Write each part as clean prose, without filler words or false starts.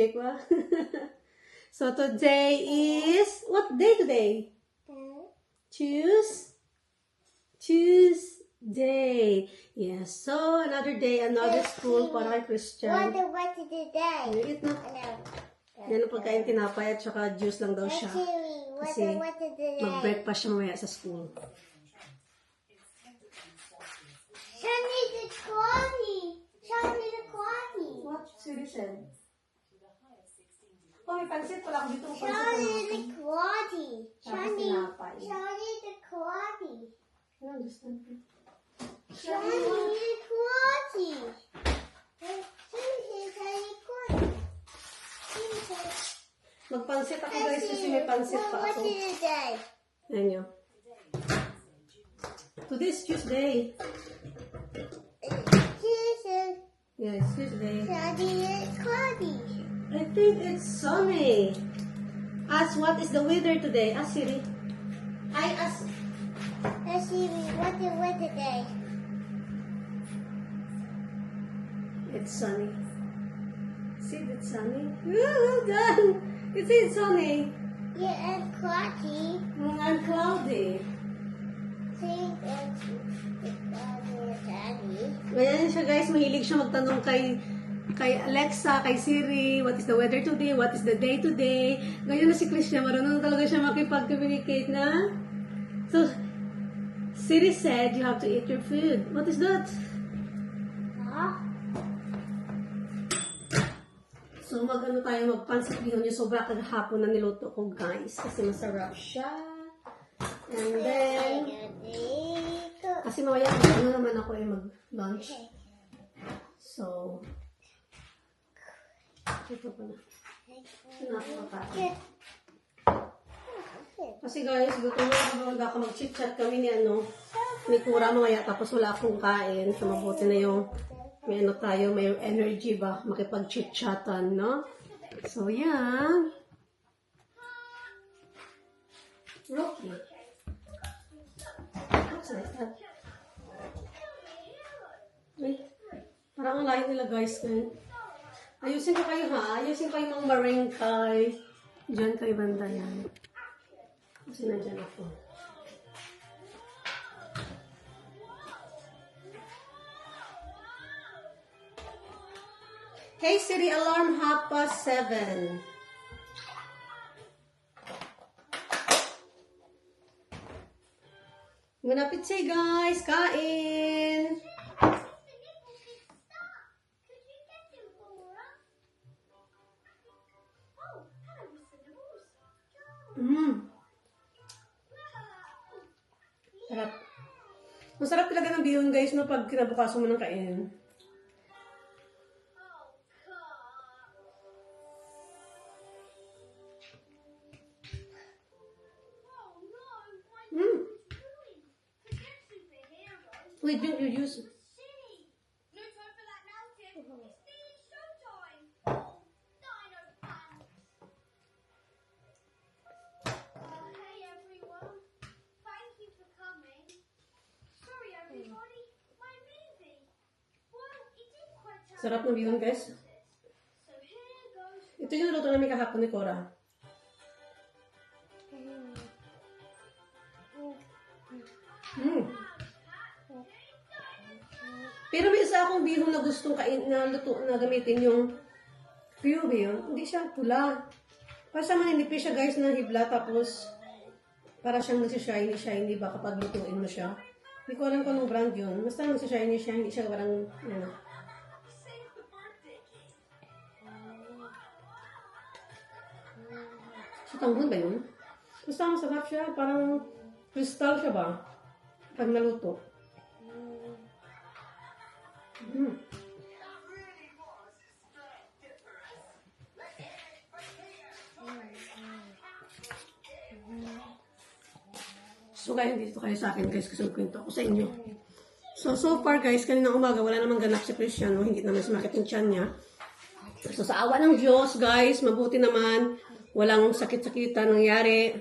Tahimik ba? So today is, what day today? Tuesday. Yes, so another day, another school para kay Christian. What today? Liit na. Yan ang pagkain tinapay at saka juice lang daw siya. Kasi mag-breakfast siya mamaya sa school. Shani the Quani. Shani the Quani. What? Seriously? Oh, may pansit. Wala ko dito. Shani the Quani. Tapos tinapay. Shani the Quani. I don't understand. Shani the Quani. Magpansit ako guys kasi may pansit pa What ako. today? Yan nyo. Today's Tuesday. Tuesday. Yes, Tuesday. Shani the Quani. I think it's sunny. Ask what is the weather today. Ask Siri. I ask. Let's see what today? It's sunny. See, it's sunny. Well done. It's sunny. Yeah, and Quani. And cloudy. See, it's Shani. Ayan siya guys, mahilig siya magtanong kay Alexa, kay Siri, what is the weather today, what is the day today. Ngayon na si Christian, marunong talaga siya makipag-communicate na. So, Siri said, you have to eat your food. What is that? Huh? So, magpansit bihon yung sobra kahapon na niluto ko guys. Kasi masarap siya. And then, kasi mamaya naman ako mag-lunch. So, ito pa na. Nakakakain. Kasi guys, gutom na ako mag-chit-chat kami ni Kura mamaya tapos wala akong kain. So, mabuti na yung may tayo, may energy ba makipag-chit-chatan, no? So, yan. Rocky. What's that? Ay, parang ang layo nila guys. Ayusin ko kayo ha. Ayusin ko yung mga marengkay. Diyan kay banda yan. Kasi nandyan ako. Hey Siri, alarm 7:30. Manapit siya guys. Kain! Sarap. Masarap talaga ng bihon guys no pag kinabukasan mo ng kain. Wait, don't you use it? Sarap ng bihon guys. Ito yung luto namin kahapon ni Cora. Pero may isa akong bihon na gustong na gamitin yung pure bihon. Hindi siya pula. Para sa maninipis siya guys na hibla tapos para siyang nagsishiny ba kapag lutuin mo siya. Hindi ko alam kung anong brand yun. Basta nagsishiny siya, hindi siya parang So, tanghon ba yun? Basta masarap siya. Parang crystal siya ba? Pag naluto. So, kaya dito kayo sa akin guys kasi magkwento ako sa inyo. So far guys, kanina umaga wala namang ganap si Christian. No? Hindi naman sumakit yung tiyan niya. So, sa awa ng Diyos guys, mabuti naman. Walang sakit-sakitan nangyari.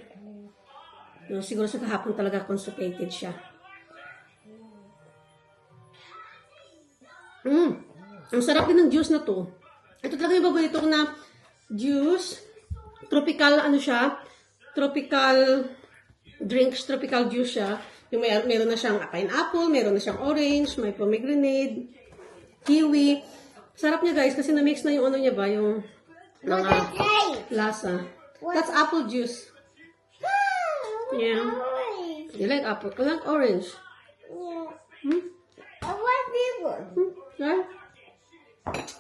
No, siguro sa kahapon talaga constipated siya. Ang sarap din ng juice na to. Ito talaga yung paborito ko na juice. Tropical, ano siya? Tropical drinks, tropical juice siya. Yung meron na siyang pineapple, meron na siyang orange, may pomegranate, kiwi. Sarap niya guys kasi na-mix na yung ano niya ba, yung mga lasa. That's apple juice. Yeah. You like apple? I like orange. Yeah. Hmm? I want people. Try?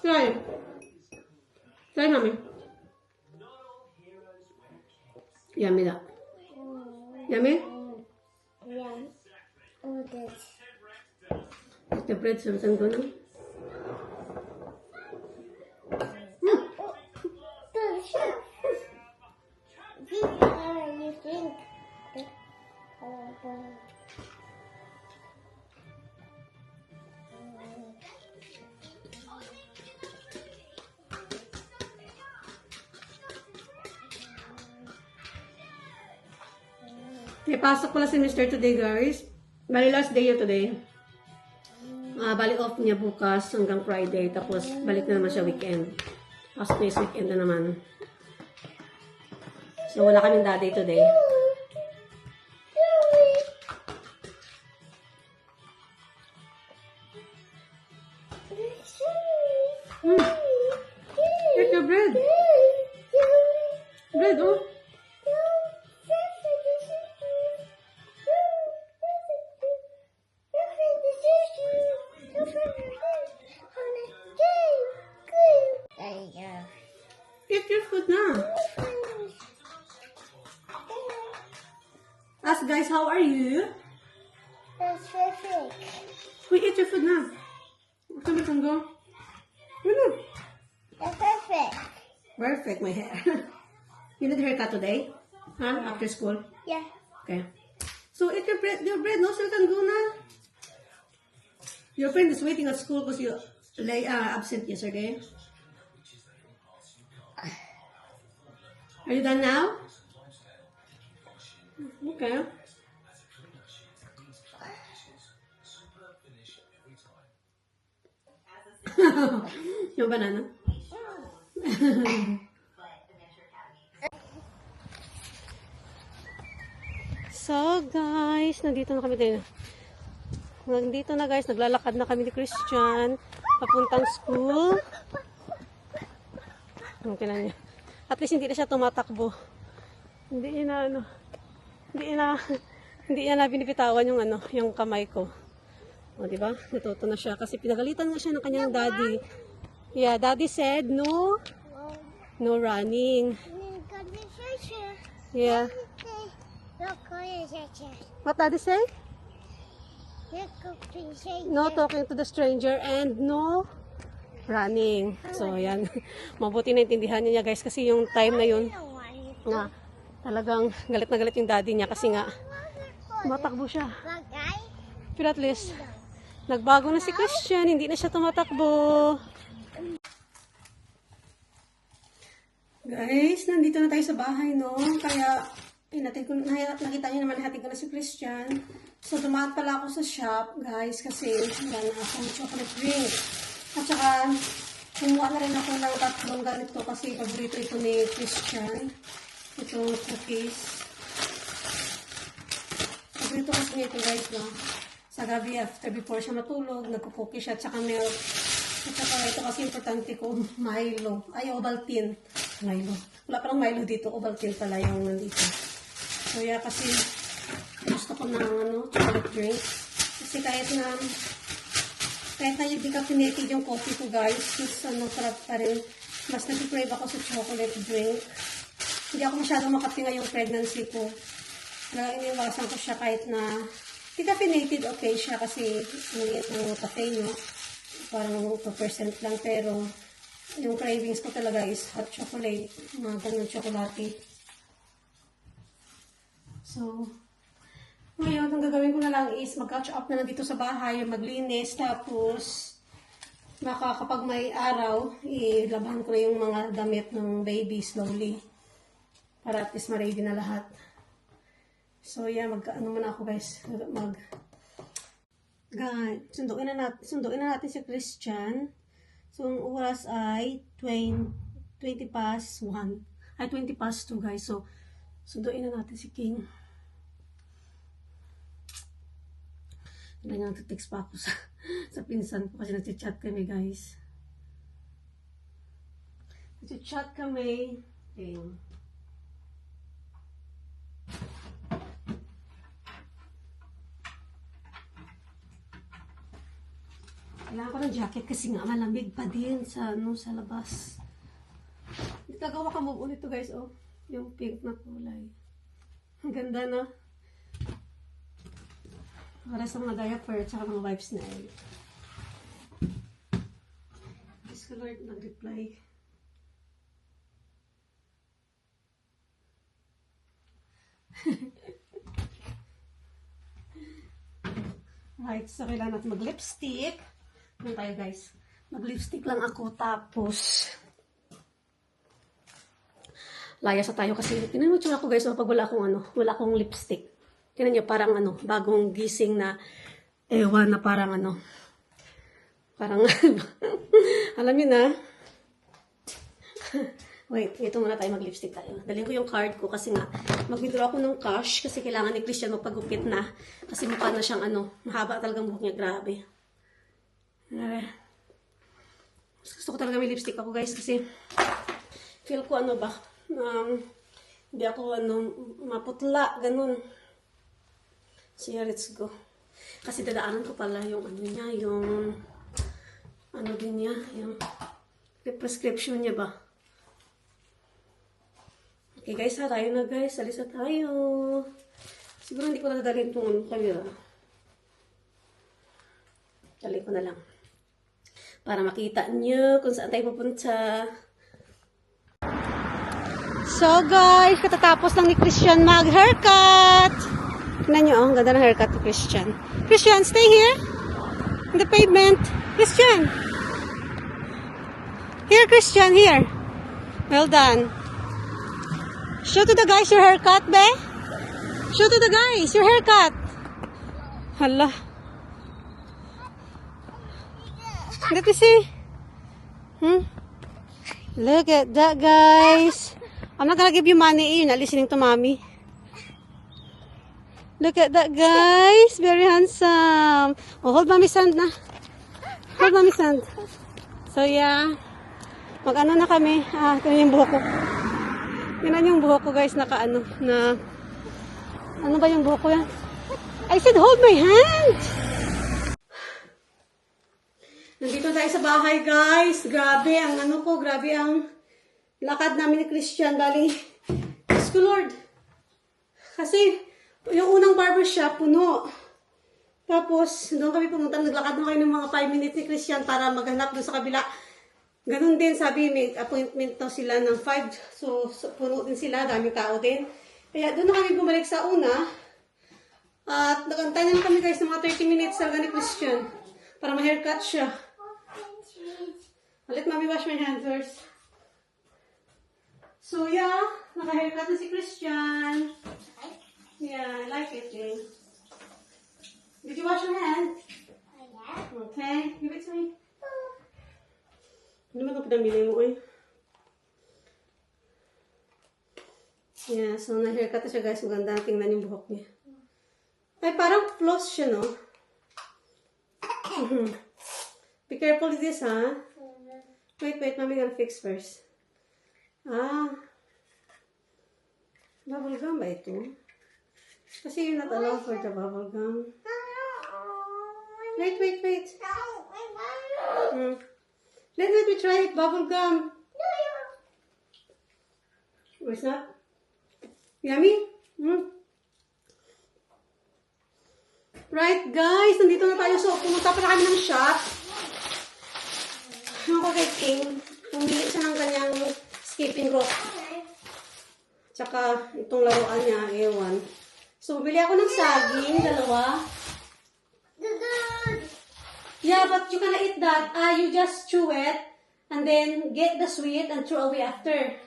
Try. Try, mommy. Yummy that. Yummy? Yeah. Oh, this. The bread something good. You think? May pasok pala si Mr. today, guys. Bali, last day yun today. Bali, off niya bukas hanggang Friday. Tapos, balik na naman siya weekend. Pasok niya is weekend na naman. So, wala kaming daddy today. Get your bread. Bread, oh. Get your food na. Ask guys, how are you? That's perfect. We eat your food na. Come on, go. That's perfect. Perfect, my hair. You need haircut today? Huh? After school? Yeah. Okay. So eat your bread, no? So you can go na. Your friend is waiting at school because you absent yesterday. Are you done now? Okay. Yung banana? So guys, nandito na kami din. Nandito na guys, naglalakad na kami ni Christian papuntang school. Okay na niya. At least hindi na siya tumatakbo. Hindi na binibitawan yung yung kamay ko. O, di ba? Natuto na siya kasi pinagalitan nga siya ng kanyang daddy. Yeah, daddy said no running. Yeah. What daddy say? No talking to the stranger and no running. So, yan. Mabuti na intindihan niya guys kasi yung time na yun na talagang galit na galit yung daddy niya kasi nga tumatakbo siya. Pero at least, nagbago na si Christian. Hindi na siya tumatakbo. Guys, nandito na tayo sa bahay, no? Kaya, nakita niyo naman, hatid ko na si Christian. So, dumaan pala ako sa shop, guys, kasi wala na akong chocolate drink. At saka, kumuha na rin ako ng tatlong ganito kasi paborito ito ni Christian. Itong cookies. Paborito kasi nito, guys, no? Sa gabi, before siya matulog, nagko-cookie siya, at saka milk. At saka ito kasi importante ko, Milo. Ay, Ovaltine. Milo. Wala parang Milo dito. Ovaltine pala yung nandito. So, yeah, kasi gusto ko ng chocolate drink. Kasi kahit na hindi caffeinated yung coffee ko, guys, sarap pa rin. Mas nag-crave ako sa chocolate drink. Hindi ako masyadong makape ngayong pregnancy ko. Iniwasan ko siya kahit na hindi caffeinated, okay siya kasi maliit ng cafe, no? Parang 2% lang, pero yung cravings ko talaga is hot chocolate, mga ganun chocolate. So, ngayon, ang gagawin ko na lang is mag-catch up na lang dito sa bahay, maglinis, tapos kapag may araw, ilabahan ko na yung mga damit ng baby slowly para at least ma-ready na lahat. So, yeah, muna ako guys, sunduin na natin si Christian. So, ang oras ay 20 20 past 1. Ay, 20 past 2, guys. So, sunduin na natin si King. Hindi nga nagtitext pa ako sa pinsan ko kasi nagchat kami, guys. Nagchat kami. Okay. Kailangan ko ng jacket kasi nga malamig pa din sa labas. Gagawa ka move ulit to, guys, oh. Yung pink na kulay. Ang ganda, no? Para sa mga diaper at saka mga wipes na eh. Diyos ko Lord, nag-reply. Right, so kailangan natin mag-lipstick. Ano tayo, guys? Mag-lipstick lang ako, tapos layas na tayo kasi pinangutsura ko, guys, pag wala akong lipstick. Tingnan nyo, parang bagong gising na ewan na parang parang alam nyo na. Wait, ito muna tayo mag-lipstick tayo. Dalhin ko yung card ko kasi nga mag-withdraw ako ng cash kasi kailangan ni Christian magpagupit na kasi mukha na siyang mahaba talagang buhok niya, grabe. Gusto ko talaga may lipstick ako, guys, kasi feel ko hindi ako maputla, ganun. So yeah, let's go. Kasi dadaanan ko pala yung yung din niya, yung prescription niya ba. Okay, guys, tayo na, guys. Alis na tayo. Siguro hindi ko na dadalhin itong camera. Dalhin ko na lang. Para makita niyo kung saan tayo pupunta. So, guys, katatapos lang ni Christian mag-haircut. Tignan nyo, ang ganda ng haircut ni Christian. Christian, stay here. In the pavement. Christian. Here, Christian, here. Well done. Show to the guys your haircut, be. Show to the guys your haircut. Hala. Let me see. Look at that, guys. I'm not gonna give you money. You're not listening to mommy. Look at that, guys. Very handsome. Oh, hold mommy's hand na. Hold mommy's hand. So, yeah. Mag-ano na kami. Ito yung buhok ko. Tingnan yung buhok ko, guys, na ano ba yung buhok ko yan? I said, hold my hand! Nandito tayo sa bahay, guys. Grabe ang grabe ang lakad namin ni Christian. Bali, Diyos ko Lord. Kasi, yung unang barbershop, puno. Tapos, doon kami pumunta, naglakad na kayo ng mga 5 minutes ni Christian para maghanap doon sa kabila. Ganun din, sabi, may appointment daw sila ng 5. So, puno din sila, daming tao din. Kaya doon na kami bumalik sa una. At nagantay na kami, guys, ng mga 30 minutes sa ni Christian para ma-haircut siya. Let mommy wash my hands first. So, yeah, naka-haircut na si Christian. Yeah, I like it, eh. Did you wash your hands? Okay, give it to me. Ano ba ito pinamili mo, eh? Yeah, so na-haircut na siya, guys. Maganda. Tingnan yung buhok niya. Ay, parang floss siya, no? Be careful with this, ha? Wait. Mami gonna fix first. Bubble gum ba ito? Kasi you're not allowed for the bubble gum. Wait. Let me try it, bubble gum. Where's that? Yummy? Right, guys. Nandito na tayo. So, pumunta pa na kami ng shop. Yung ko kay King. Pumili siya ng kanyang skipping rope. Tsaka, itong laruan niya, ewan. So, bili ako ng saging, 2. Yeah, but you cannot eat that. You just chew it, and then get the sweet and throw away after.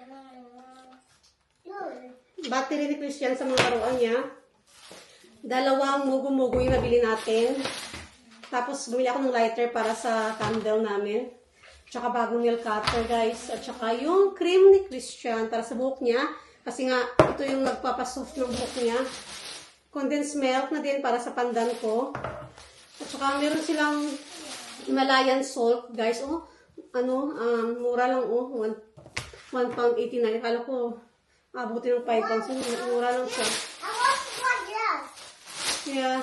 Battery ni Christian sa mga laruan niya. 2 mugo-mugo yung nabili natin. Tapos, bumili ako ng lighter para sa candle namin. Tsaka bagong nail cutter, guys. At tsaka yung cream ni Christian para sa buhok niya. Kasi nga, ito yung nagpapasoft ng buhok niya. Condensed milk na din para sa pandan ko. At saka meron silang Himalayan salt, guys. Oh, mura lang, oh. 1 pound 89. Akala ko, abutin ng 5 pounds. Mura lang siya. I want to play this. Yeah.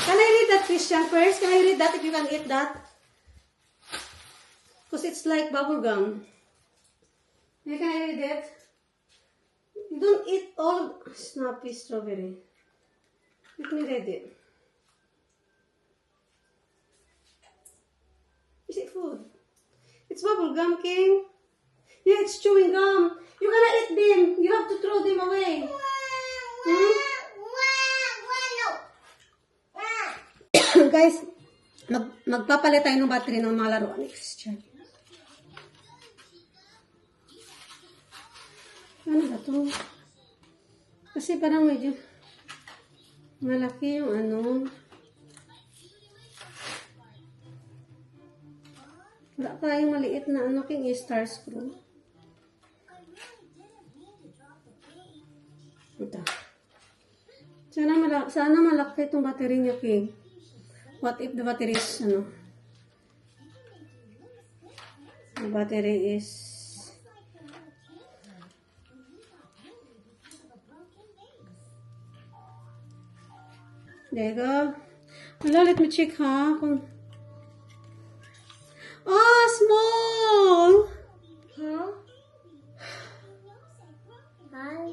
Can I read that, Christian, first? Can I read that if you can eat that? Because it's like bubble gum. Yeah, can I read it? You don't eat all snappy strawberry. Let me read it. Is it food? It's bubble gum, King. Yeah, it's chewing gum. You cannot eat them. You have to throw them away. Hmm? Guys, magpapalit tayo ng battery ng mga laruan ni Christian. Ano ba to? Kasi parang medyo malaki yung wala tayong maliit na king star screw. Ito. Sana malaki itong battery niya, King. What if the battery is, the battery is, there you go. Hello, let me check, ha? Oh, small! Huh?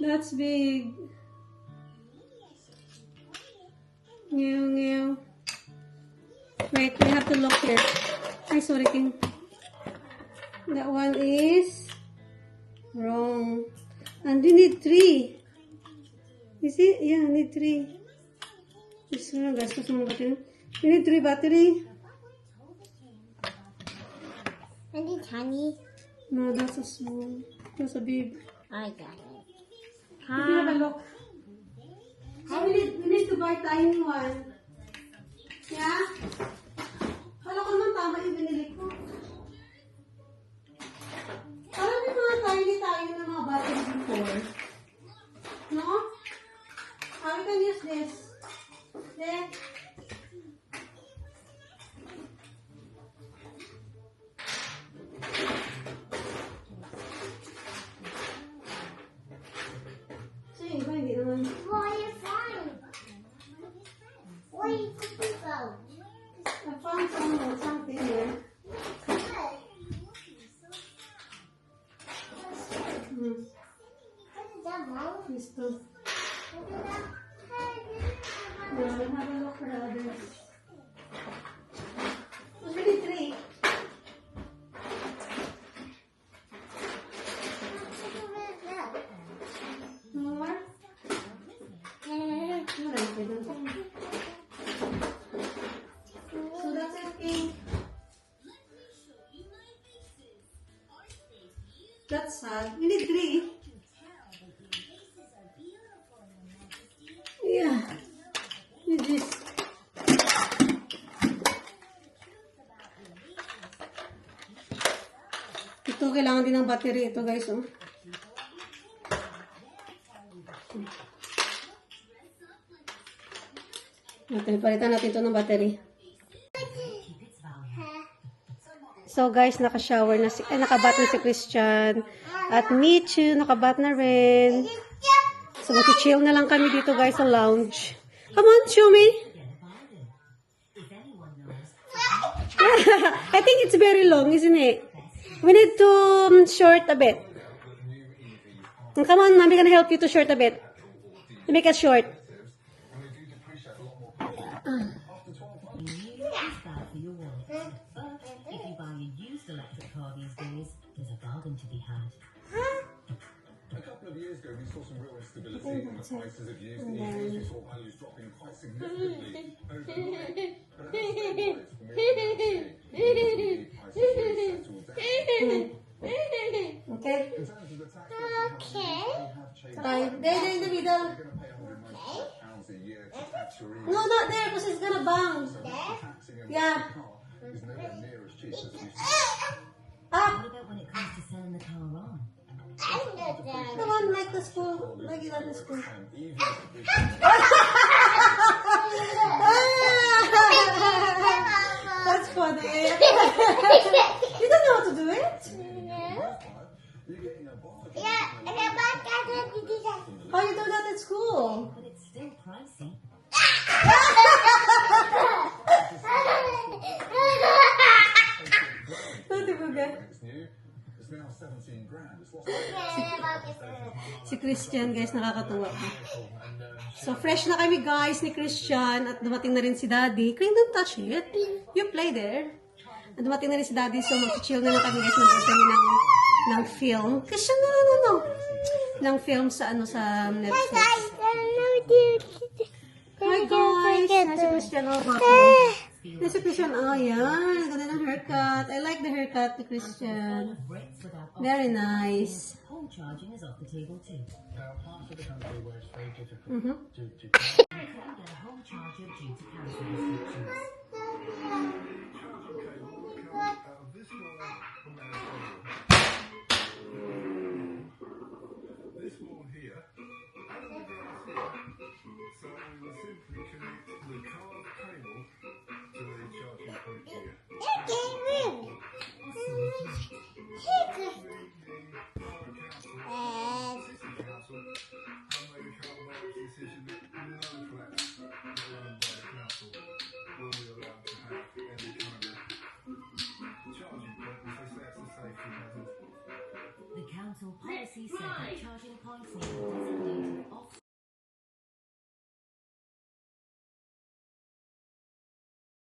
That's big. Meow. Wait, we have to look here. Ay, sorry, King. That one is wrong. And you need 3. Is it? Yeah, need 3. This one, gastos mo battery. You need 3 battery. I need tiny. No, that's a small. That's a big. I got it. Let me have a look. So we need to buy tiny one. Yeah? Kala ko naman tama yung binili ko. Parang may mga tiny tayo ng mga battery before. No? We can use this. Then, so yung iba hindi naman. Why are you flying? Where are you cooking from? I found something here. What is that, Mom? This too. What is that? Yeah, we'll have a look for the others. There's really 3. More? Marami pa doon. So that's it, King. That's sad. We need 3. Yeah. Need this. Ito, kailangan din ng battery ito, guys, oh. Palitan natin ito ng battery. So guys, naka-shower na nakabat na si Christian. At me too, nakabat na rin. So mag-chill na lang kami dito guys sa lounge. Come on, show me. I think it's very long, isn't it? We need to short a bit. Come on, mommy can help you to short a bit. To make it short. If you buy a used electric car these days, there's a bargain to be had. A couple of years ago, we saw some real instability in the prices of used EVs. We saw values dropping quite significantly overnight. But at the same time, from what we're now seeing, EV prices really settled down. Okay? In terms of the tax rates, Okay. they have changed. Tayo. There in the middle. You're going to pay £195 pounds a year to tax your No, not there because it's gonna bang. taxing a Yeah. car is nowhere near as cheap as it used to be. Ah, What about when it comes to selling the car on? the one like the school, like it at the school. And even if That's funny. You don't know how to do it? you're getting a bar, Yeah, and I'm back at it. How you do that at school? But it's still pricey. How do you get? it's new. It's now 17 grand. It's lost. Si Christian, guys, nakakatuwa. So, fresh na kami, guys, ni Christian. At dumating na rin si Daddy. Craig, don't touch it. You play there. At dumating na rin si Daddy. So, mag-chill na lang kami, guys. Mag-watch kami ng film. Christian, no. Ng film sa, sa Netflix. Hi, guys. Nasa Christian. Oh, nasa Christian. Oh, yan. Ganda ng haircut. I like the haircut ni Christian. Bricks without Very nice. home charging is off the table too. Parts of the country where it's very difficult Mhm. to You can get a home charger due to council restrictions. This one here, and the glass here, so we will simply connect the card cable to the charging point here. City Council have made a carbon decision that no flats that are owned by the council will be allowed to have any kind of charging point because that's a safety hazard. The council policy said that charging points need